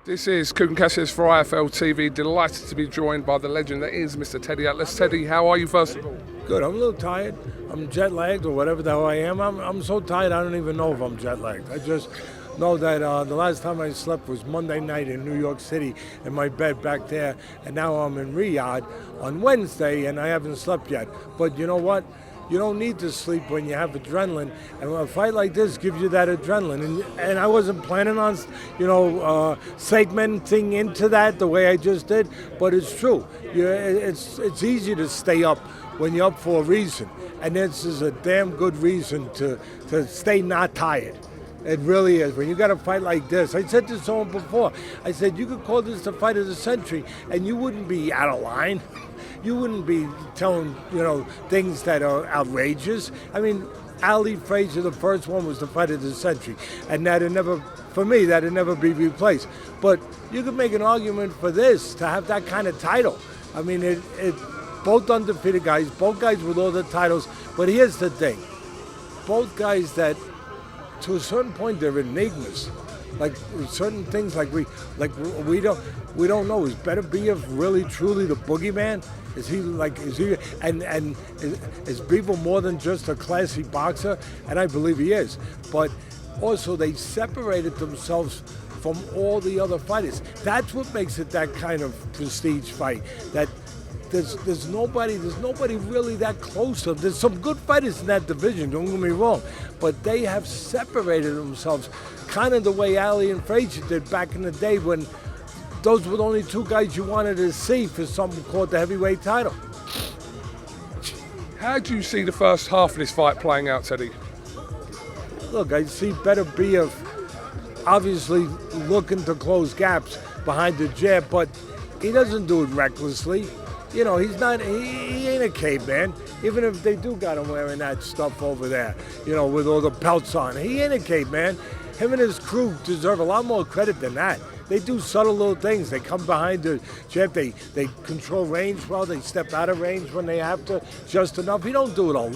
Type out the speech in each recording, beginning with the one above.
This is Kugan Cassius for IFLTV. Delighted to be joined by the legend that is Mr. Teddy Atlas. Teddy, how are you first of all? Good. I'm a little tired. I'm jet lagged or whatever the hell I am. I'm so tired I don't even know if I'm jet lagged. I just know that the last time I slept was Monday night in New York City in my bed back there, and now I'm in Riyadh on Wednesday and I haven't slept yet. But you know what? You don't need to sleep when you have adrenaline, and a fight like this gives you that adrenaline. And I wasn't planning on, segmenting into that the way I just did, but it's true. It's easy to stay up when you're up for a reason, and this is a damn good reason to stay not tired. It really is. When you got a fight like this, I said to someone before, I said, you could call this the fight of the century, and you wouldn't be out of line. You wouldn't be telling, things that are outrageous. I mean, Ali Frazier, the first one, was the fight of the century, and that'd never be replaced. But you could make an argument for this, to have that kind of title. I mean, it both undefeated guys, both guys with all the titles, but here's the thing. Both guys that, to a certain point, they're enigmas. Like certain things, we don't know. Is BETERBIEV really truly the boogeyman? Is he is Bivol more than just a classy boxer? And I believe he is. But also they separated themselves from all the other fighters. That's what makes it that kind of prestige fight. That there's nobody really that close to them. There's some good fighters in that division, don't get me wrong, but they have separated themselves kind of the way Ali and Frazier did back in the day, when those were the only two guys you wanted to see for something called the heavyweight title. How do you see the first half of this fight playing out, Teddy? Look, I see BETERBIEV obviously looking to close gaps behind the jab, but he doesn't do it recklessly. He ain't a caveman, even if they do got him wearing that stuff over there, with all the pelts on. He ain't a caveman. Him and his crew deserve a lot more credit than that. They do subtle little things. They come behind the jab, they control range well, they step out of range when they have to, just enough. He don't do it all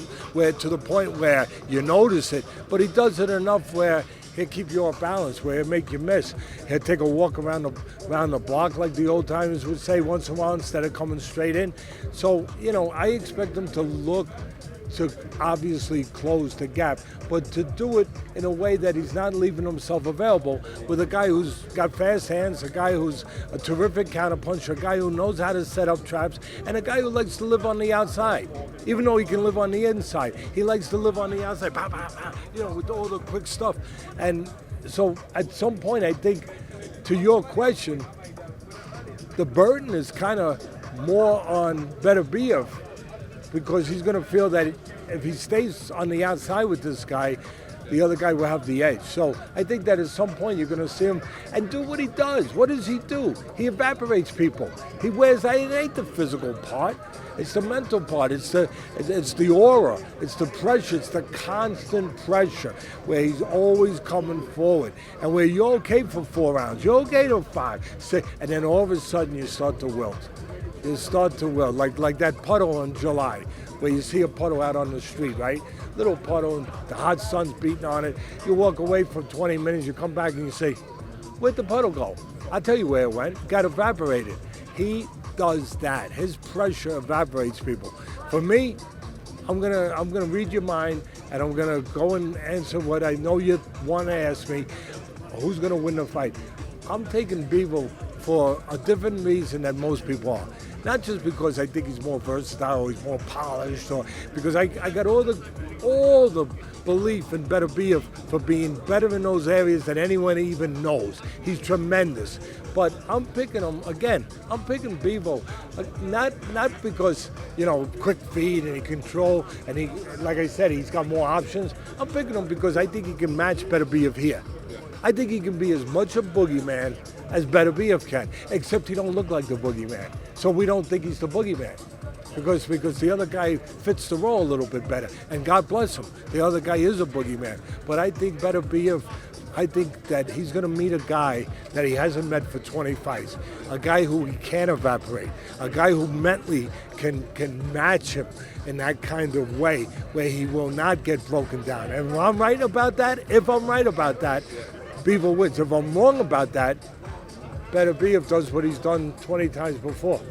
to the point where you notice it, but he does it enough where he'll keep you off balance, where he'll make you miss. He'll take a walk around the block, like the old timers would say, once in a while, instead of coming straight in. So, I expect him to look to obviously close the gap, but to do it in a way that he's not leaving himself available with a guy who's got fast hands, a guy who's a terrific counterpuncher, a guy who knows how to set up traps, and a guy who likes to live on the outside. Even though he can live on the inside, he likes to live on the outside, with all the quick stuff. And so at some point, I think, to your question, the burden is kind of more on BETERBIEV, because he's going to feel that if he stays on the outside with this guy, the other guy will have the edge. So I think that at some point you're going to see him and do what he does. What does he do? He evaporates people. He wears, it ain't the physical part. It's the mental part. It's the aura. It's the pressure. It's the constant pressure where he's always coming forward. And where you're okay for 4 rounds. You're okay to 5, 6, and then all of a sudden you start to wilt. You start to wilt, like that puddle in July, where you see a puddle out on the street, right? Little puddle, and the hot sun's beating on it. You walk away for 20 minutes, you come back and you say, where'd the puddle go? I'll tell you where it went. It got evaporated. He does that. His pressure evaporates people. For me, I'm gonna read your mind, and I'm gonna go and answer what I know you want to ask me. Who's gonna win the fight? I'm taking Bivol for a different reason than most people are. Not just because I think he's more versatile, or he's more polished, or because I got all the belief in BETERBIEV for being better in those areas than anyone even knows. He's tremendous. But I'm picking him, again, I'm picking Bivol, not because, quick feed and he control, and he, like I said, he's got more options. I'm picking him because I think he can match BETERBIEV here. I think he can be as much a boogeyman as BETERBIEV can, except he don't look like the boogeyman. So we don't think he's the boogeyman, because the other guy fits the role a little bit better. And God bless him, the other guy is a boogeyman. But I think BETERBIEV, I think that he's going to meet a guy that he hasn't met for 20 fights, a guy who he can't evaporate, a guy who mentally can match him in that kind of way where he will not get broken down. And if I'm right about that, Bivol wins. If I'm wrong about that, BETERBIEV does what he's done 20 times before.